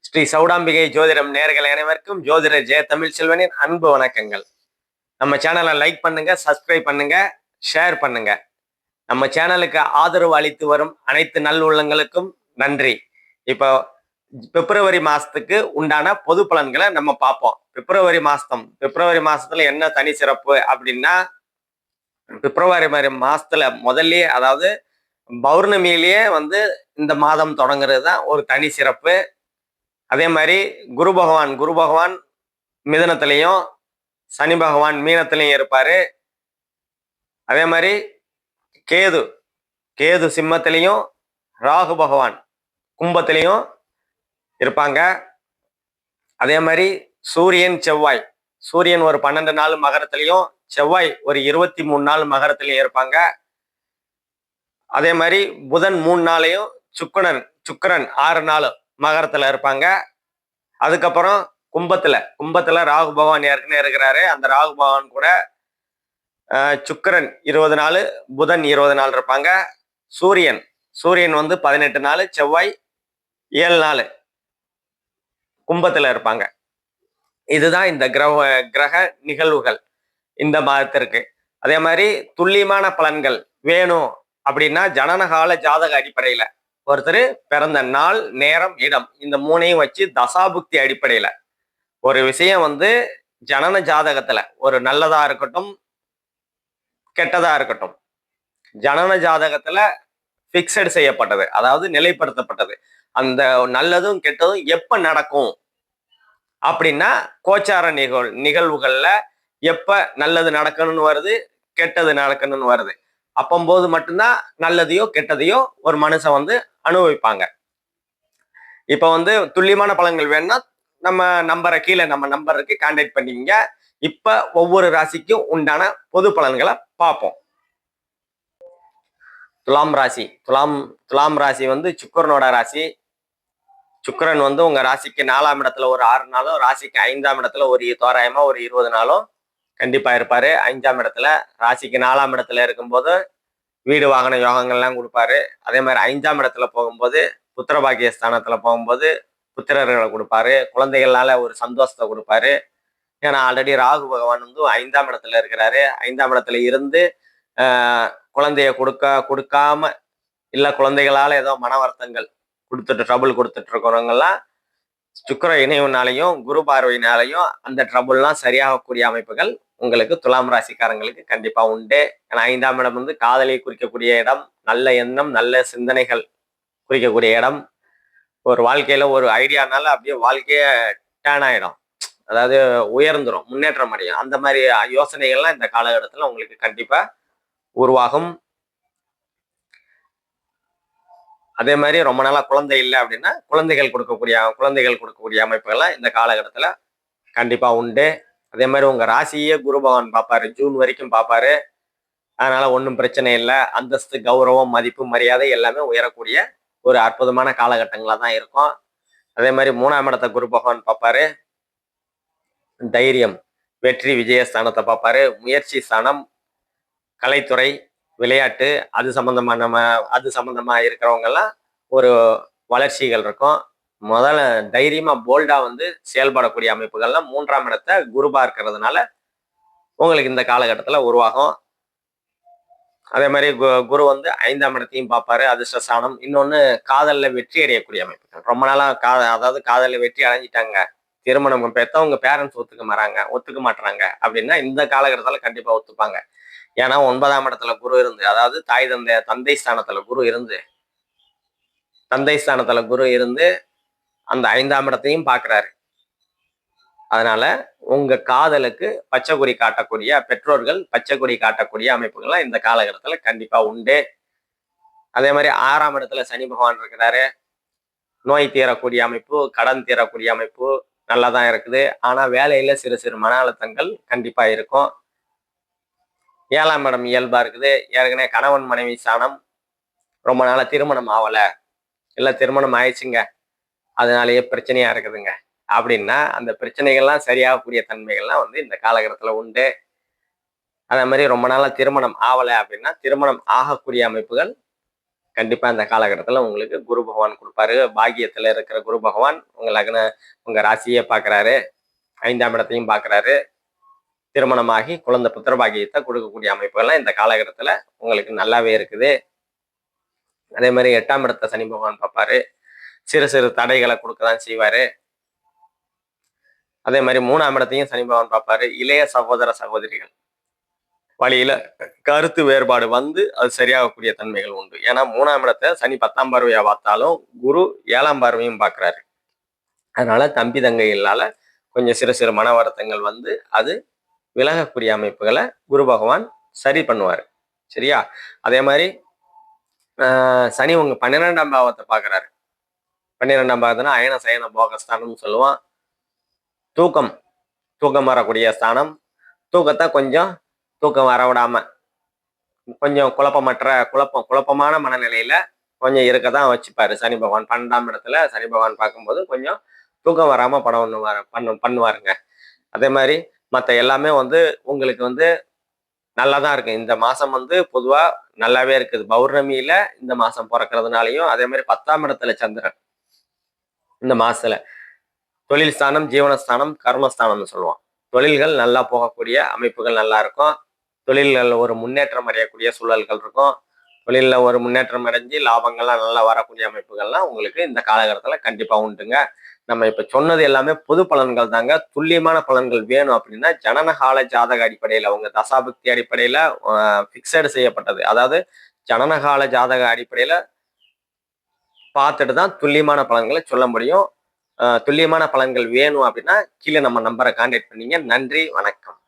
ஸ்ரீ சௌடாம்பிகை ஜோதிடம் நேயர்கள் அனைவருக்கும் ஜோதிடர் ஜெய தமிழ் செல்வனின் அன்பு வணக்கங்கள். நம்ம சேனலை லைக் பண்ணுங்க, சப்ஸ்கிரைப் பண்ணுங்க, ஷேர் பண்ணுங்க. நம்ம சேனலுக்கு ஆதரவு அளித்து வரும் அனைத்து நல்லுள்ளங்களுக்கும் நன்றி. இப்போ பிப்ரவரி மாசத்துக்கு உண்டான பொது பலன்களை நம்ம பார்ப்போம். பிப்ரவரி மாசத்துல என்ன தனி சிறப்பு அப்படின்னா, பிப்ரவரி மாசத்துல முதல்லயே, அதாவது பௌர்ணமியிலேயே இந்த மாதம் தொடங்குறது தான் ஒரு தனி சிறப்பு. அதே மாதிரி குரு பகவான் மிதனத்திலையும் சனி பகவான் மீனத்திலையும் இருப்பாரு. அதே மாதிரி கேது சிம்மத்திலையும் ராகு பகவான் கும்பத்திலையும் இருப்பாங்க. அதே மாதிரி சூரியன் ஒரு 12 நாள் மகரத்திலையும், செவ்வாய் ஒரு 23 நாள் மகரத்திலையும் இருப்பாங்க. அதே மாதிரி புதன் 3 நாளையும், சுக்கிரன் 6 நாள் மகரத்துல இருப்பாங்க. அதுக்கப்புறம் கும்பத்துல ராகு பகவான் ஏற்கனவே இருக்கிறாரு. அந்த ராகு பகவான் கூட சுக்கிரன் 20 நாள், புதன் 20 நாள் இருப்பாங்க. சூரியன் 18 நாள், செவ்வாய் 7 நாள் கும்பத்துல இருப்பாங்க. இதுதான் இந்த கிரக நிகழ்வுகள் இந்த மாதத்திற்கு. அதே மாதிரி துல்லியமான பலன்கள் வேணும் அப்படின்னா ஜனனகால ஜாதக அடிப்படையில ஒருத்தர் பிறந்த நாள், நேரம், இடம் இந்த மூணையும் வச்சு தசாபுக்தி அடிப்படையில ஒரு விஷயம் ஜனன ஜாதகத்துல ஒரு நல்லதா இருக்கட்டும் கெட்டதா இருக்கட்டும், ஜனன ஜாதகத்துல பிக்சட் செய்யப்பட்டது, அதாவது நிலைப்படுத்தப்பட்டது. அந்த நல்லதும் கெட்டதும் எப்ப நடக்கும் அப்படின்னா கோச்சார நிகழ்வுகள்ல எப்ப நல்லது நடக்கணும்னு வருது, கெட்டது நடக்கணும்னு வருது, அப்பம்போது மட்டும்தான் நல்லதையோ கெட்டதையோ ஒரு மனுஷன் அனுபவிப்பாங்க. இப்ப துல்லியமான பலன்கள் வேணும்னா நம்ம நம்பர் இருக்கு, கான்டாக்ட் பண்ணிக்கங்க. இப்ப ஒவ்வொரு ராசிக்கும் உண்டான பொது பலன்களை பார்ப்போம். துலாம் ராசி சுக்கிரனோட ராசி. சுக்கிரன் உங்க ராசிக்கு 4ஆம் இடத்துல ஒரு 6 நாளும், ராசிக்கு 5ஆம் இடத்துல தோராயமா ஒரு 20 நாளும் கண்டிப்பா இருப்பாரு. 5ஆம் இடத்துல, ராசிக்கு 4ஆம் இடத்துல இருக்கும்போது வீடு வாகன யோகங்கள்லாம் கொடுப்பாரு. அதே மாதிரி 5ஆம் இடத்துல போகும்போது புத்திரபாக்கிய ஸ்தானத்துல போகும்போது புத்திரர்களை கொடுப்பாரு. குழந்தைகளால ஒரு சந்தோஷத்தை கொடுப்பாரு. ஏன்னா ஆல்ரெடி ராகு பகவான் 5ஆம் இடத்துல இருக்கிறாரு. 5ஆம் இடத்துல இருந்து குழந்தைய கொடுக்காம இல்ல குழந்தைகளால ஏதோ மன வருத்தங்கள் ட்ரபுள் கொடுத்துட்டு இருக்கிறவங்கெல்லாம் சுக்கிர இணைவுனாலையும் குரு பார்வையினாலையும் அந்த ட்ரபுள்லாம் சரியாகக்கூடிய அமைப்புகள் உங்களுக்கு துலாம் ராசிக்காரங்களுக்கு கண்டிப்பா உண்டு. ஏன்னா 5ஆம் இடம் காதலை குறிக்கக்கூடிய இடம், நல்ல எண்ணம், நல்ல சிந்தனைகள் குறிக்கக்கூடிய இடம். ஒரு வாழ்க்கையில ஒரு ஐடியானால அப்படியே வாழ்க்கைய டேன் ஆயிடும், அதாவது உயர்ந்துடும், முன்னேற்றம் அடையும். அந்த மாதிரி யோசனைகள்லாம் இந்த காலகட்டத்துல உங்களுக்கு கண்டிப்பா உருவாகும். அதே மாதிரி ரொம்ப நாளா குழந்தை இல்லை அப்படின்னா குழந்தைகள் கொடுக்கக்கூடிய அமைப்புகள்லாம் இந்த காலகட்டத்துல கண்டிப்பா உண்டு. அதே மாதிரி உங்க ராசியே குரு பகவான் பார்ப்பாரு, ஜூன் வரைக்கும் பார்ப்பாரு. அதனால ஒன்றும் பிரச்சனை இல்லை. அந்தஸ்து, கௌரவம், மதிப்பு, மரியாதை எல்லாமே உயரக்கூடிய ஒரு அற்புதமான காலகட்டங்களா தான் இருக்கும். அதே மாதிரி 3ஆம் இடத்தை குரு பகவான் பார்ப்பாரு. தைரியம், வெற்றி, விஜயஸ்தானத்தை பார்ப்பாரு. முயற்சி ஸ்தானம், கலைத்துறை, விளையாட்டு, அது சம்பந்தமா இருக்கிறவங்க எல்லாம் ஒரு வளர்ச்சிகள் இருக்கும். முதல்ல தைரியமா போல்டா செயல்படக்கூடிய அமைப்புகள்லாம் 3ஆம் இடத்தை குரு பார்க்கறதுனால உங்களுக்கு இந்த காலகட்டத்துல உருவாகும். அதே மாதிரி குரு 5ஆம் இடத்தையும் பார்ப்பாரு, அதிர்ஷ்டஸ்தானம். இன்னொன்னு காதல்ல வெற்றி அடையக்கூடிய அமைப்புகள். ரொம்ப நாளா அதாவது காதல்ல வெற்றி அடைஞ்சிட்டாங்க, திருமணம் பெற்றவங்க பேரண்ட்ஸ் ஒத்துக்க மாட்டாங்க அப்படின்னா இந்த காலகட்டத்துல கண்டிப்பா ஒத்துப்பாங்க. ஏன்னா 9ஆம் இடத்துல குரு இருந்து, அதாவது தந்தை ஸ்தானத்துல குரு இருந்து அந்த 5ஆம் இடத்தையும் பார்க்கிறாரு. அதனால உங்க காதலுக்கு பெற்றோர்கள் பச்சை கொடி காட்டக்கூடிய அமைப்புகள்லாம் இந்த காலகட்டத்துல கண்டிப்பா உண்டு. அதே மாதிரி 6ஆம் இடத்துல சனி பகவான் இருக்கிறாரு. நோய் தீரக்கூடிய அமைப்பு, கடன் தீரக்கூடிய அமைப்பு நல்லாதான் இருக்குது. ஆனா வேலையில சிறு சிறு மன அழுத்தங்கள் கண்டிப்பா இருக்கும். 7ஆம் இடம் இயல்பா இருக்குது. ஏற்கனவே கணவன் மனைவி ஸ்தானம், ரொம்ப நாளா திருமணம் ஆகல, இல்ல திருமணம் ஆயிடுச்சுங்க, அதனாலேயே பிரச்சனையா இருக்குதுங்க அப்படின்னா அந்த பிரச்சனைகள்லாம் சரியாகக்கூடிய தன்மைகள்லாம் இந்த காலகட்டத்துல உண்டு. அதே மாதிரி ரொம்ப நாளா திருமணம் ஆகலை அப்படின்னா திருமணம் ஆகக்கூடிய அமைப்புகள் கண்டிப்பா இந்த காலகட்டத்துல உங்களுக்கு குரு பகவான் கொடுப்பாரு. பாக்கியத்துல இருக்கிற குரு பகவான் உங்க உங்க ராசியே பார்க்குறாரு. 5ஆம் இடத்தையும் பார்க்குறாரு. திருமணமாகி குழந்தை புத்திர பாக்கியத்தை கொடுக்கக்கூடிய அமைப்புகள்லாம் இந்த காலகட்டத்துல உங்களுக்கு நல்லாவே இருக்குது. அதே மாதிரி 8ஆம் இடத்தை சனி பகவான் பார்ப்பாரு. சிறு சிறு தடைகளை கொடுக்க தான் செய்வாரு. அதே மாதிரி 3ஆம் இடத்தையும் சனி பகவான் பார்ப்பாரு. இளைய சகோதர சகோதரிகள் வழியில கருத்து வேறுபாடு வந்து அது சரியாகக்கூடிய தன்மைகள் உண்டு. ஏன்னா 3ஆம் இடத்தை சனி 10ஆம் பார்வையா பார்த்தாலும் குரு 7ஆம் பார்வையும் பார்க்கிறாரு. அதனால தம்பி தங்கைகளால கொஞ்சம் சிறு சிறு மன வருத்தங்கள் வந்து அது விலகக்கூடிய அமைப்புகளை குரு பகவான் சரி பண்ணுவார். சரியா? அதே மாதிரி சனி உங்க 12ஆம் பாவத்தை பார்க்குறாரு. 12ஆம் பாவத்துனா அயன சயன போகஸ்தானம்னு சொல்லுவான். தூக்கம் தூக்கம் வரக்கூடிய ஸ்தானம். தூக்கத்தை கொஞ்சம் தூக்கம் வரவிடாம கொஞ்சம் குழப்பமான மனநிலையில கொஞ்சம் இருக்க தான் வச்சுப்பாரு சனி பகவான். 12ஆம் இடத்துல சனி பகவான் பார்க்கும்போது கொஞ்சம் தூக்கம் வராம பண்ணுவாருங்க. அதே மாதிரி மற்ற எல்லாமே வந்து உங்களுக்கு வந்து நல்லா தான் இருக்கு. இந்த மாசம் வந்து பொதுவா நல்லாவே இருக்குது. பௌர்ணமியில இந்த மாசம் பிறக்கிறதுனாலையும் அதே மாதிரி 10ஆம் இடத்துல சந்திரன் இந்த மாசத்துல தொழில் ஸ்தானம், ஜீவனஸ்தானம், கர்மஸ்தானம்னு சொல்லுவோம். தொழில்கள் நல்லா போகக்கூடிய அமைப்புகள் நல்லா இருக்கும். தொழில்கள் ஒரு முன்னேற்றம் அடையக்கூடிய சூழல்கள் இருக்கும். தொழிலில் ஒரு முன்னேற்றம் அடைஞ்சு லாபங்கள்லாம் நல்லா வரக்கூடிய அமைப்புகள்லாம் உங்களுக்கு இந்த காலகட்டத்தில் கண்டிப்பாக உண்டுங்க. நம்ம இப்போ சொன்னது எல்லாமே பொது பலன்கள் தாங்க. துல்லியமான பலன்கள் வேணும் அப்படின்னா ஜனனகால ஜாதக அடிப்படையில் உங்க தசாபுக்தி அடிப்படையில் ஃபிக்ஸடு செய்யப்பட்டது. அதாவது ஜனனகால ஜாதக அடிப்படையில் பார்த்துட்டு தான் துல்லியமான பலன்களை சொல்ல முடியும். துல்லியமான பலன்கள் வேணும் அப்படின்னா கீழே நம்ம நம்பரை கான்டாக்ட் பண்ணீங்க. நன்றி, வணக்கம்.